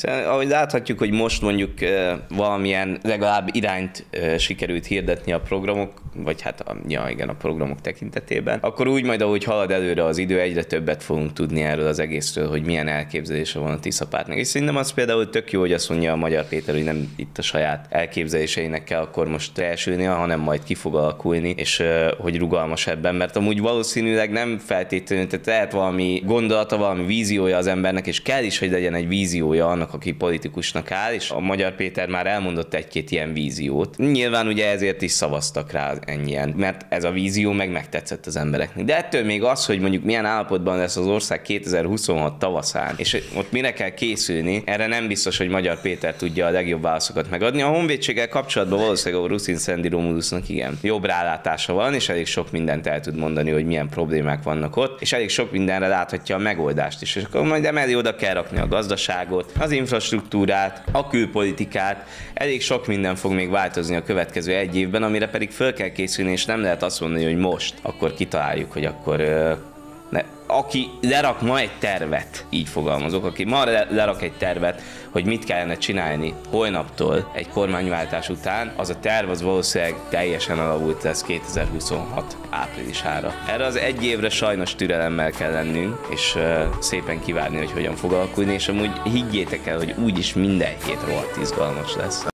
Ahogy láthatjuk, hogy most mondjuk valamilyen legalább irányt sikerült hirdetni a programok, vagy hát igen, a programok tekintetében, akkor úgy majd, ahogy halad előre az idő, egyre többet fogunk tudni erről az egészről, hogy milyen elképzelése van a Tisza pártnak. És szerintem az például tök jó, hogy azt mondja a Magyar Péter, hogy nem itt a saját elképzeléseinek kell akkor most elsülnie, hanem majd ki fog alakulni, és hogy rugalmas ebben, mert amúgy valószínűleg nem feltétlenül, tehát lehet valami gondolata, valami víziója az embernek, és kell is, hogy legyen egy víziója annak, aki politikusnak áll, és a Magyar Péter már elmondott egy-két ilyen víziót. Nyilván ugye ezért is szavaztak rá ennyien, mert ez a vízió megtetszett az embereknek. De ettől még az, hogy mondjuk milyen állapotban lesz az ország 2026 tavaszán, és ott mire kell készülni, erre nem biztos, hogy Magyar Péter tudja a legjobb válaszokat megadni. A honvédséggel kapcsolatban valószínűleg a Ruszin Szendi Romulusnak igen, jobb rálátása van, és elég sok mindent el tud mondani, hogy milyen problémák vannak ott, és elég sok mindenre láthatja a megoldást is. És akkor majd emellé oda kell rakni a gazdaságot, az infrastruktúrát, a külpolitikát, elég sok minden fog még változni a következő egy évben, amire pedig föl kell készülni, és nem lehet azt mondani, hogy most, akkor kitaláljuk, hogy akkor aki lerak ma egy tervet, így fogalmazok, aki ma lerak egy tervet, hogy mit kellene csinálni holnaptól egy kormányváltás után, az a terv az valószínűleg teljesen alavult lesz 2026 áprilisára. Erre az egy évre sajnos türelemmel kell lennünk, és szépen kivárni, hogy hogyan fog alakulni, és amúgy higgyétek el, hogy úgyis minden hét rohadt izgalmas lesz.